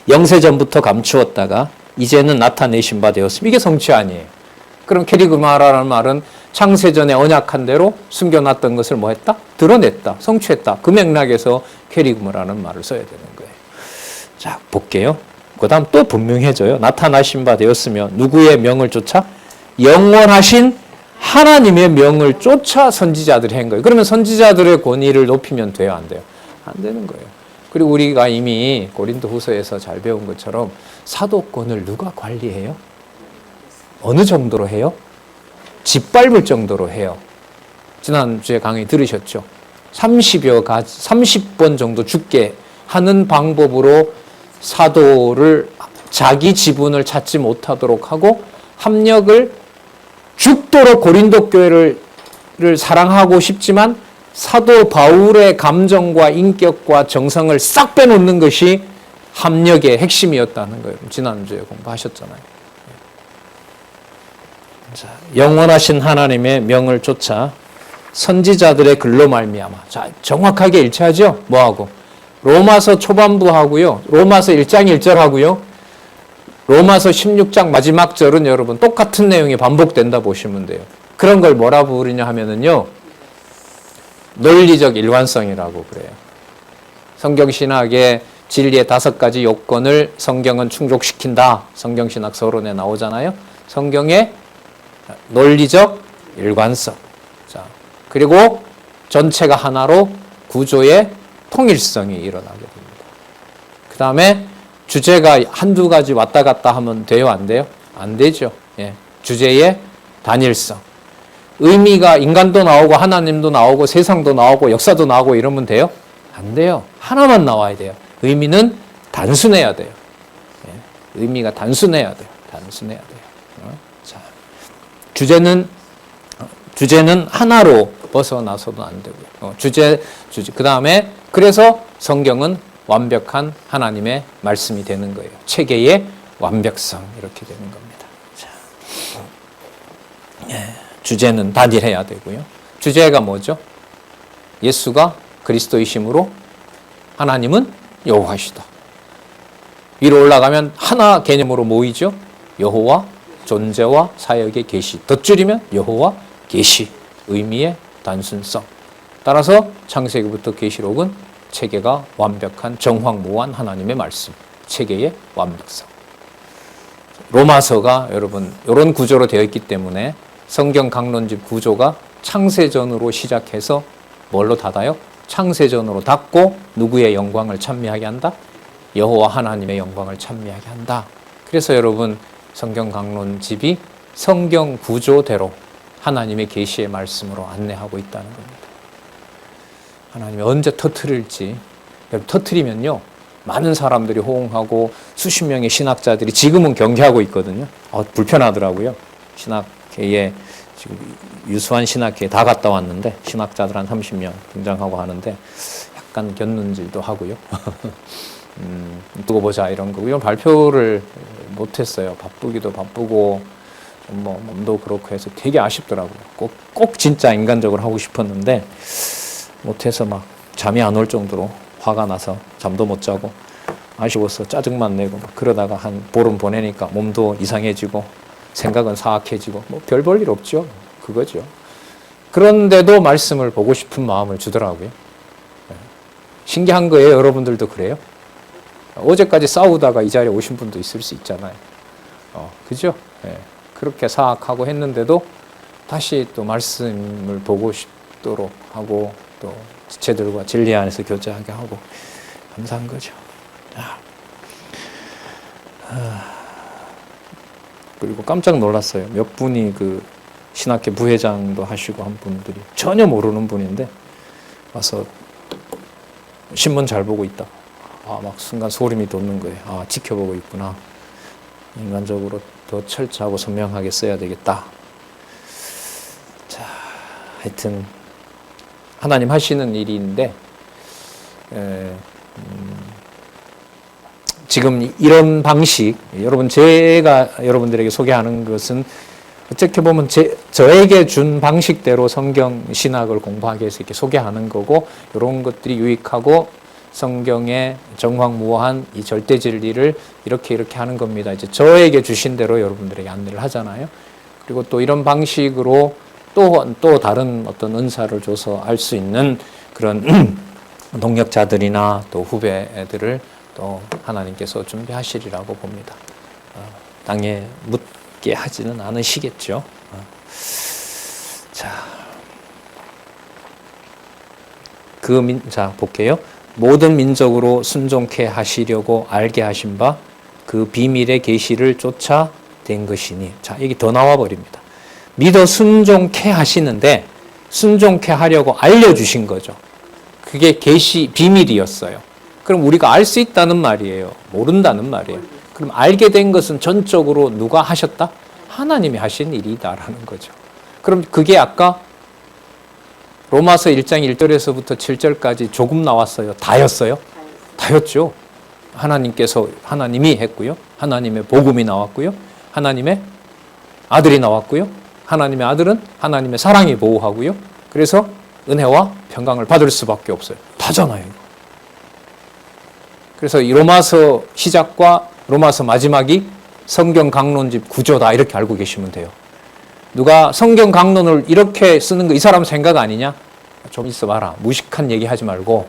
영세전부터 감추었다가 이제는 나타내신 바 되었습니다. 이게 성취 아니에요. 그럼 캐리그마라는 말은 창세전에 언약한 대로 숨겨놨던 것을 뭐 했다? 드러냈다. 성취했다. 그 맥락에서 캐리그모라는 말을 써야 되는 거예요. 자, 볼게요. 그 다음 또 분명해져요. 나타나신 바 되었으며 누구의 명을 쫓아? 영원하신 하나님의 명을 쫓아 선지자들이 한 거예요. 그러면 선지자들의 권위를 높이면 돼요? 안 돼요? 안 되는 거예요. 그리고 우리가 이미 고린도 후서에서 잘 배운 것처럼 사도권을 누가 관리해요? 어느 정도로 해요? 짓밟을 정도로 해요. 지난주에 강의 들으셨죠? 30번 정도 죽게 하는 방법으로 사도를 자기 지분을 찾지 못하도록 하고 합력을 죽도록 고린도 교회를 사랑하고 싶지만 사도 바울의 감정과 인격과 정성을 싹 빼놓는 것이 합력의 핵심이었다는 거예요. 지난주에 공부하셨잖아요. 자, 영원하신 하나님의 명을 쫓아 선지자들의 글로 말미암아. 자, 정확하게 일치하죠? 뭐하고? 로마서 초반부하고요. 로마서 1장 1절하고요. 로마서 16장 마지막 절은 여러분 똑같은 내용이 반복된다 보시면 돼요. 그런 걸 뭐라 부르냐 하면은요. 논리적 일관성이라고 그래요. 성경신학의 진리의 5가지 요건을 성경은 충족시킨다. 성경신학 서론에 나오잖아요. 성경의 논리적 일관성. 자, 그리고 전체가 하나로 구조의 통일성이 일어나게 됩니다. 그 다음에 주제가 한두 가지 왔다 갔다 하면 돼요? 안 돼요? 안 되죠. 예. 주제의 단일성. 의미가 인간도 나오고 하나님도 나오고 세상도 나오고 역사도 나오고 이러면 돼요? 안 돼요. 하나만 나와야 돼요. 의미는 단순해야 돼요. 예. 의미가 단순해야 돼요. 단순해야 돼요. 자, 주제는 하나로 벗어나서도 안 되고요. 그 다음에 그래서 성경은 완벽한 하나님의 말씀이 되는 거예요. 체계의 완벽성 이렇게 되는 겁니다. 자, 예, 주제는 단일해야 되고요. 주제가 뭐죠? 예수가 그리스도이심으로 하나님은 여호와시다. 위로 올라가면 하나 개념으로 모이죠. 여호와 존재와 사역의 계시. 덧줄이면 여호와 계시. 의미의 단순성. 따라서 창세기부터 계시록은 체계가 완벽한 정황무한 하나님의 말씀. 체계의 완벽성. 로마서가 여러분 이런 구조로 되어 있기 때문에 성경 강론집 구조가 창세전으로 시작해서 뭘로 닫아요? 창세전으로 닫고 누구의 영광을 찬미하게 한다? 여호와 하나님의 영광을 찬미하게 한다. 그래서 여러분 성경 강론집이 성경 구조대로 하나님의 계시의 말씀으로 안내하고 있다는 겁니다. 하나님이 언제 터뜨릴지. 터뜨리면요 많은 사람들이 호응하고 수십 명의 신학자들이 지금은 경계하고 있거든요. 불편하더라고요. 신학회에 지금 유수한 신학회에 다 갔다 왔는데 신학자들 한 30명 등장하고 하는데 약간 곁눈질도 하고요. 두고 보자 이런 거. 이런 발표를 못했어요. 바쁘기도 바쁘고 뭐 몸도 그렇고 해서 되게 아쉽더라고요. 꼭 진짜 인간적으로 하고 싶었는데 못해서 막 잠이 안 올 정도로 화가 나서 잠도 못 자고 아쉬워서 짜증만 내고 막 그러다가 한 보름 보내니까 몸도 이상해지고 생각은 사악해지고 뭐 별 볼 일 없죠. 그거죠. 그런데도 말씀을 보고 싶은 마음을 주더라고요. 신기한 거예요. 여러분들도 그래요? 어제까지 싸우다가 이 자리에 오신 분도 있을 수 있잖아요. 그죠? 네. 그렇게 사악하고 했는데도 다시 또 말씀을 보고 싶도록 하고 또 지체들과 진리 안에서 교제하게 하고 감사한 거죠. 그리고 깜짝 놀랐어요. 몇 분이 그 신학회 부회장도 하시고 한 분들이 전혀 모르는 분인데 와서 신문 잘 보고 있다. 막 순간 소름이 돋는 거예요. 지켜보고 있구나. 인간적으로 더 철저하고 선명하게 써야 되겠다. 자, 하여튼 하나님 하시는 일인데 지금 이런 방식, 여러분 제가 여러분들에게 소개하는 것은 어떻게 보면 저에게 준 방식대로 성경 신학을 공부하기 위해서 이렇게 소개하는 거고 이런 것들이 유익하고 성경의 정황무한 이 절대 진리를 이렇게 하는 겁니다. 이제 저에게 주신 대로 여러분들에게 안내를 하잖아요. 그리고 또 이런 방식으로 또 다른 어떤 은사를 줘서 알 수 있는 그런 동역자들이나 또 후배들을 또 하나님께서 준비하시리라고 봅니다. 땅에 묻게 하지는 않으시겠죠. 자, 자, 볼게요. 모든 민족으로 순종케 하시려고 알게 하신 바 그 비밀의 계시를 쫓아 된 것이니. 자, 여기 더 나와 버립니다. 믿어 순종케 하시는데 순종케 하려고 알려주신 거죠. 그게 계시 비밀이었어요. 그럼 우리가 알 수 있다는 말이에요. 모른다는 말이에요. 그럼 알게 된 것은 전적으로 누가 하셨다? 하나님이 하신 일이다라는 거죠. 그럼 그게 아까 로마서 1장 1절에서부터 7절까지 조금 나왔어요. 다였어요? 다였죠. 하나님이 했고요. 하나님의 복음이 나왔고요. 하나님의 아들이 나왔고요. 하나님의 아들은 하나님의 사랑이 보호하고요. 그래서 은혜와 평강을 받을 수밖에 없어요. 다잖아요. 그래서 이 로마서 시작과 로마서 마지막이 성경 강론집 구조다 이렇게 알고 계시면 돼요. 누가 성경 강론을 이렇게 쓰는 거 이 사람 생각 아니냐? 좀 있어봐라. 무식한 얘기하지 말고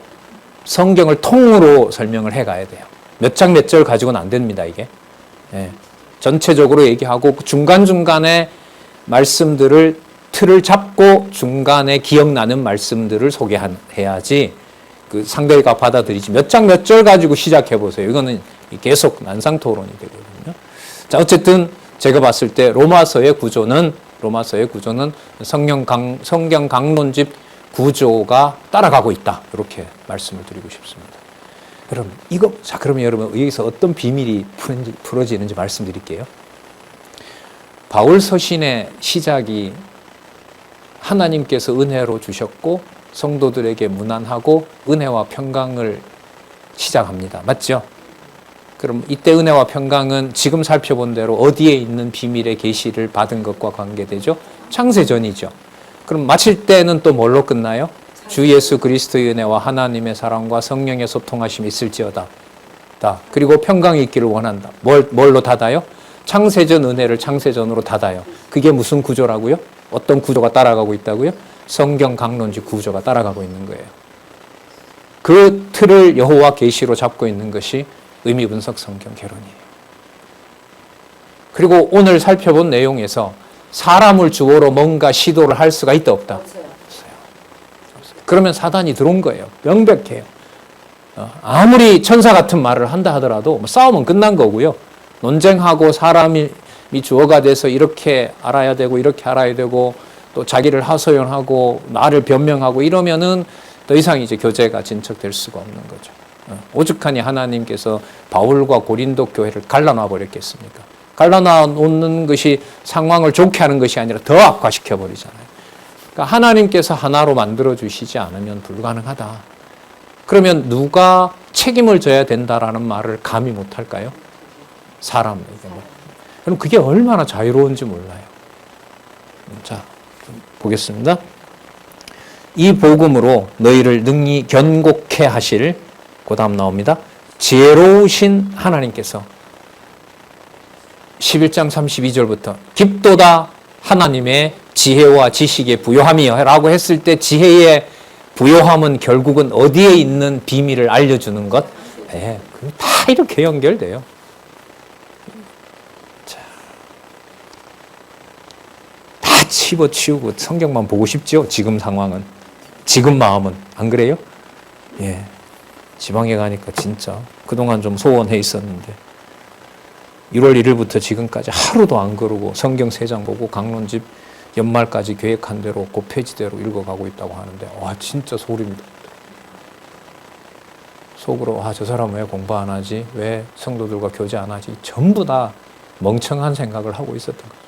성경을 통으로 설명을 해가야 돼요. 몇 장 몇 절 가지고는 안 됩니다. 이게. 예. 전체적으로 얘기하고 중간중간에 말씀들을 틀을 잡고 중간에 기억나는 말씀들을 소개해야지 그 상대가 받아들이지 몇 장 몇 절 가지고 시작해 보세요. 이거는 계속 난상 토론이 되거든요. 자, 어쨌든 제가 봤을 때 로마서의 구조는 성경 강론집 구조가 따라가고 있다. 이렇게 말씀을 드리고 싶습니다. 그러면 여러분 여기서 어떤 비밀이 풀어지는지 말씀드릴게요. 바울 서신의 시작이 하나님께서 은혜로 주셨고 성도들에게 무난하고 은혜와 평강을 시작합니다. 맞죠? 그럼 이때 은혜와 평강은 지금 살펴본 대로 어디에 있는 비밀의 계시를 받은 것과 관계되죠? 창세전이죠. 그럼 마칠 때는 또 뭘로 끝나요? 주 예수 그리스도의 은혜와 하나님의 사랑과 성령의 소통하심이 있을지어다. 그리고 평강이 있기를 원한다. 뭘로 닫아요? 창세전 은혜를 창세전으로 닫아요. 그게 무슨 구조라고요? 어떤 구조가 따라가고 있다고요? 성경 강론집 구조가 따라가고 있는 거예요. 그 틀을 여호와 계시로 잡고 있는 것이 의미분석 성경 개론이에요. 그리고 오늘 살펴본 내용에서 사람을 주어로 뭔가 시도를 할 수가 있다 없다? 없어요. 그러면 사단이 들어온 거예요. 명백해요. 아무리 천사 같은 말을 한다 하더라도 싸움은 끝난 거고요. 논쟁하고 사람이 주어가 돼서 이렇게 알아야 되고 이렇게 알아야 되고 또 자기를 하소연하고 나를 변명하고 이러면은 더 이상 이제 교제가 진척될 수가 없는 거죠. 오죽하니 하나님께서 바울과 고린도 교회를 갈라놔 버렸겠습니까? 갈라놔 놓는 것이 상황을 좋게 하는 것이 아니라 더 악화시켜 버리잖아요. 그러니까 하나님께서 하나로 만들어 주시지 않으면 불가능하다. 그러면 누가 책임을 져야 된다라는 말을 감히 못 할까요? 사람에게. 그럼 그게 얼마나 자유로운지 몰라요. 자, 보겠습니다. 이 복음으로 너희를 능히 견고케 하실, 그 다음 나옵니다. 지혜로우신 하나님께서 11장 32절부터 깊도다 하나님의 지혜와 지식의 부요함이여 라고 했을 때 지혜의 부요함은 결국은 어디에 있는 비밀을 알려주는 것? 네, 다 이렇게 연결돼요. 자, 다 집어치우고 성경만 보고 싶죠? 지금 상황은. 지금 마음은. 안 그래요? 예. 지방에 가니까 진짜 그동안 좀 소원해 있었는데 1월 1일부터 지금까지 하루도 안 그러고 성경 3장 보고 강론집 연말까지 계획한 대로 그 페이지대로 읽어가고 있다고 하는데 와 진짜 소름이 돋아요. 속으로 저 사람 왜 공부 안 하지? 왜 성도들과 교제 안 하지? 전부 다 멍청한 생각을 하고 있었던 거예요.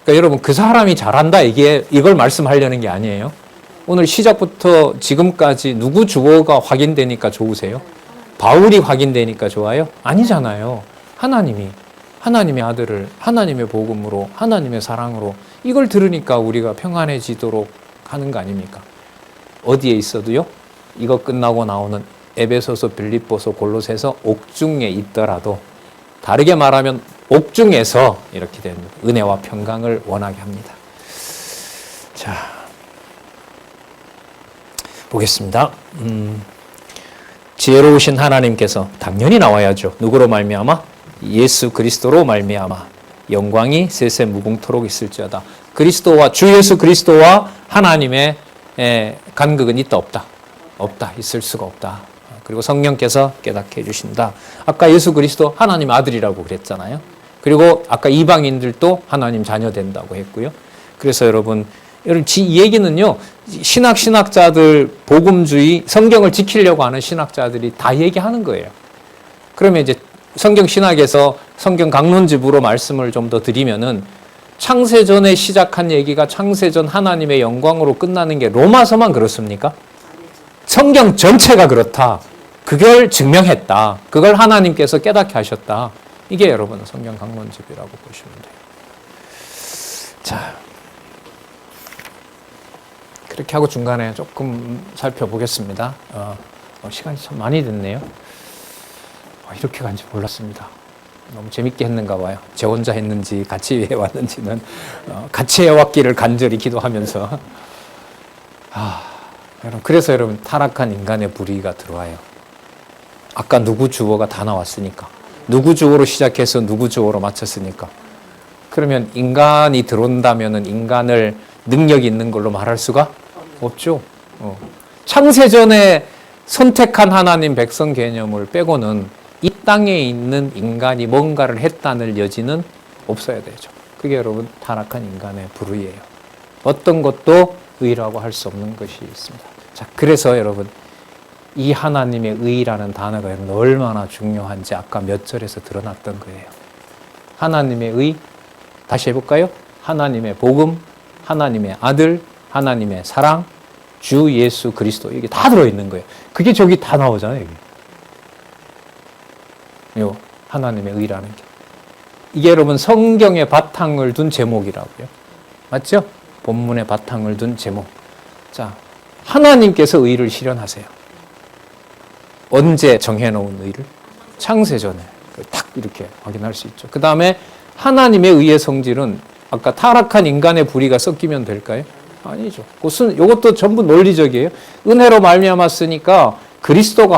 그러니까 여러분 그 사람이 잘한다 이걸 말씀하려는 게 아니에요. 오늘 시작부터 지금까지 누구 주어가 확인되니까 좋으세요? 바울이 확인되니까 좋아요? 아니잖아요. 하나님의 아들을 하나님의 복음으로 하나님의 사랑으로 이걸 들으니까 우리가 평안해지도록 하는 거 아닙니까? 어디에 있어도요? 이거 끝나고 나오는 에베소서, 빌립보서, 골로새서 옥중에 있더라도 다르게 말하면 옥중에서 이렇게 된 은혜와 평강을 원하게 합니다. 자, 보겠습니다. 지혜로우신 하나님께서 당연히 나와야죠. 누구로 말미암아? 예수 그리스도로 말미암아 영광이 세세 무궁토록 있을지어다. 그리스도와 주 예수 그리스도와 하나님의 간극은 있다 없다? 없다. 있을 수가 없다. 그리고 성령께서 깨닫게 해주신다. 아까 예수 그리스도 하나님 아들이라고 그랬잖아요. 그리고 아까 이방인들도 하나님 자녀 된다고 했고요. 그래서 여러분 이 얘기는요, 신학자들, 복음주의, 성경을 지키려고 하는 신학자들이 다 얘기하는 거예요. 그러면 이제 성경 신학에서 성경 강론집으로 말씀을 좀 더 드리면은 창세전에 시작한 얘기가 창세전 하나님의 영광으로 끝나는 게 로마서만 그렇습니까? 성경 전체가 그렇다. 그걸 증명했다. 그걸 하나님께서 깨닫게 하셨다. 이게 여러분 성경 강론집이라고 보시면 돼요. 자, 그렇게 하고 중간에 조금 살펴보겠습니다. 시간이 참 많이 됐네요. 이렇게 간지 몰랐습니다. 너무 재밌게 했는가 봐요. 제 혼자 했는지 같이 해왔는지는 같이 해왔기를 간절히 기도하면서 여러분, 그래서 여러분 타락한 인간의 불의가 들어와요. 아까 누구 주어가 다 나왔으니까, 누구 주어로 시작해서 누구 주어로 마쳤으니까. 그러면 인간이 들어온다면은 인간을 능력 있는 걸로 말할 수가 없죠. 창세전에 선택한 하나님 백성 개념을 빼고는 이 땅에 있는 인간이 뭔가를 했다는 여지는 없어야 되죠. 그게 여러분 타락한 인간의 불의예요. 어떤 것도 의라고 할 수 없는 것이 있습니다. 자, 그래서 여러분 이 하나님의 의라는 단어가 여러분 얼마나 중요한지 아까 몇 절에서 드러났던 거예요. 하나님의 의, 다시 해볼까요? 하나님의 복음, 하나님의 아들, 하나님의 사랑, 주 예수 그리스도, 이게 다 들어있는 거예요. 그게 저기 다 나오잖아요. 여기. 하나님의 의라는 게. 이게 여러분 성경의 바탕을 둔 제목이라고요. 맞죠? 본문의 바탕을 둔 제목. 자, 하나님께서 의를 실현하세요. 언제 정해놓은 의를? 창세전에. 딱 이렇게 확인할 수 있죠. 그 다음에 하나님의 의의 성질은 아까 타락한 인간의 불의가 섞이면 될까요? 아니죠. 이것도 전부 논리적이에요. 은혜로 말미암았으니까 그리스도와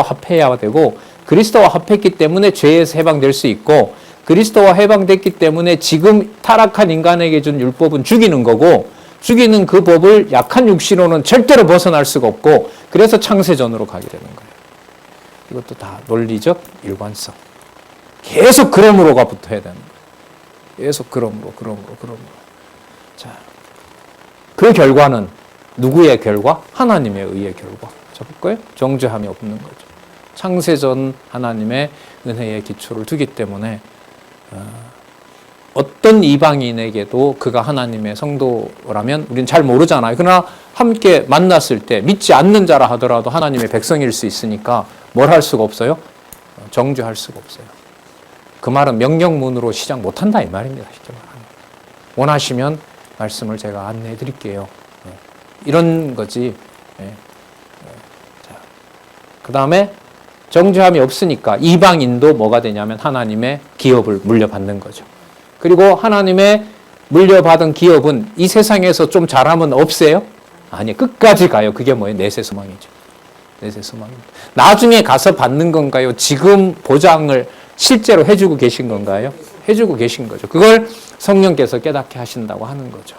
합해야 되고, 그리스도와 합했기 때문에 죄에서 해방될 수 있고, 그리스도와 해방됐기 때문에 지금 타락한 인간에게 준 율법은 죽이는 거고, 죽이는 그 법을 약한 육신으로는 절대로 벗어날 수가 없고, 그래서 창세전으로 가게 되는 거예요. 이것도 다 논리적 일관성. 계속 그러므로가 붙어야 되는 거예요. 계속 그러므로. 자, 그 결과는 누구의 결과? 하나님의 의의 결과. 자, 볼까요? 정죄함이 없는 거죠. 창세전 하나님의 은혜의 기초를 두기 때문에 어떤 이방인에게도 그가 하나님의 성도라면 우리는 잘 모르잖아요. 그러나 함께 만났을 때 믿지 않는 자라 하더라도 하나님의 백성일 수 있으니까 뭘 할 수가 없어요? 정죄할 수가 없어요. 그 말은 명령문으로 시작 못한다 이 말입니다. 쉽게 말하면. 원하시면 말씀을 제가 안내해 드릴게요. 이런 거지. 그 다음에 정죄함이 없으니까 이방인도 뭐가 되냐면 하나님의 기업을 물려받는 거죠. 그리고 하나님의 물려받은 기업은 이 세상에서 좀 잘하면 없애요? 아니, 끝까지 가요. 그게 뭐예요? 내세 소망이죠. 내세 소망입니다. 나중에 가서 받는 건가요? 지금 보장을 실제로 해주고 계신 건가요? 해주고 계신 거죠. 그걸 성령께서 깨닫게 하신다고 하는 거죠.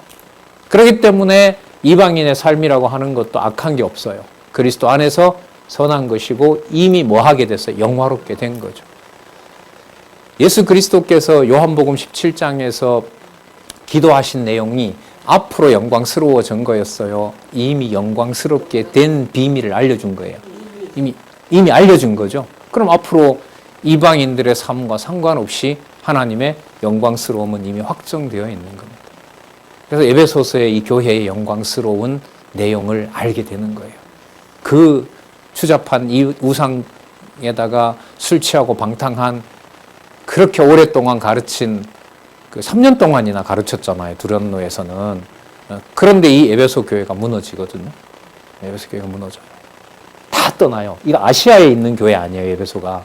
그렇기 때문에 이방인의 삶이라고 하는 것도 악한 게 없어요. 그리스도 안에서 선한 것이고 이미 뭐하게 돼서 영화롭게 된 거죠. 예수 그리스도께서 요한복음 17장에서 기도하신 내용이 앞으로 영광스러워진 거였어요. 이미 영광스럽게 된 비밀을 알려준 거예요. 이미 알려준 거죠. 그럼 앞으로 이방인들의 삶과 상관없이 하나님의 영광스러움은 이미 확정되어 있는 겁니다. 그래서 에베소서의 이 교회의 영광스러운 내용을 알게 되는 거예요. 그 추잡한 이 우상에다가 술 취하고 방탕한 그렇게 오랫동안 가르친 그 3년 동안이나 가르쳤잖아요. 두련노에서는. 그런데 이 에베소 교회가 무너지거든요. 에베소 교회가 무너져요. 다 떠나요. 이거 아시아에 있는 교회 아니에요. 에베소가.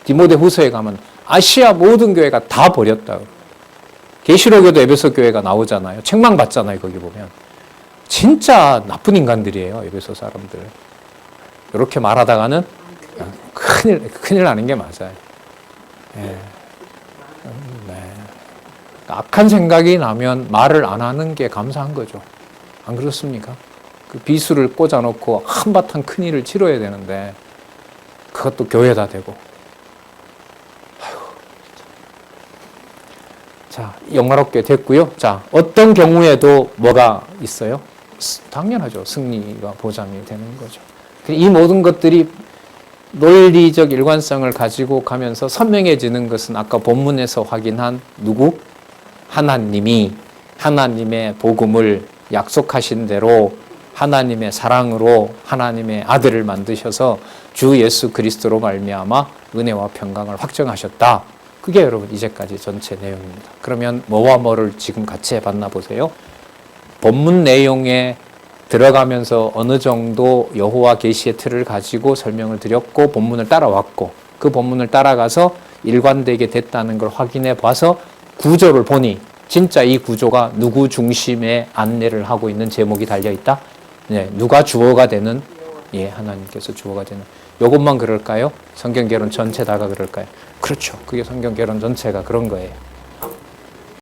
디모데 후서에 가면 아시아 모든 교회가 다 버렸다. 계시록에도 에베소 교회가 나오잖아요. 책망 받잖아요. 거기 보면 진짜 나쁜 인간들이에요. 에베소 사람들. 이렇게 말하다가는 큰일 나는 게 맞아요. 네. 네. 악한 생각이 나면 말을 안 하는 게 감사한 거죠. 안 그렇습니까? 그 비수를 꽂아놓고 한바탕 큰일을 치러야 되는데 그것도 교회다 대고. 자, 영화롭게 됐고요. 자, 어떤 경우에도 뭐가 있어요? 당연하죠. 승리가 보장이 되는 거죠. 이 모든 것들이 논리적 일관성을 가지고 가면서 선명해지는 것은 아까 본문에서 확인한 누구? 하나님이 하나님의 복음을 약속하신 대로 하나님의 사랑으로 하나님의 아들을 만드셔서 주 예수 그리스도로 말미암아 은혜와 평강을 확정하셨다. 그게 여러분 이제까지 전체 내용입니다. 그러면 뭐와 뭐를 지금 같이 해봤나 보세요. 본문 내용에 들어가면서 어느 정도 여호와 계시의 틀을 가지고 설명을 드렸고 본문을 따라왔고 그 본문을 따라가서 일관되게 됐다는 걸 확인해 봐서 구조를 보니 진짜 이 구조가 누구 중심의 안내를 하고 있는 제목이 달려있다? 네, 누가 주어가 되는? 예, 하나님께서 주어가 되는. 이것만 그럴까요? 성경개론 전체 다가 그럴까요? 그렇죠. 그게 성경개론 전체가 그런 거예요.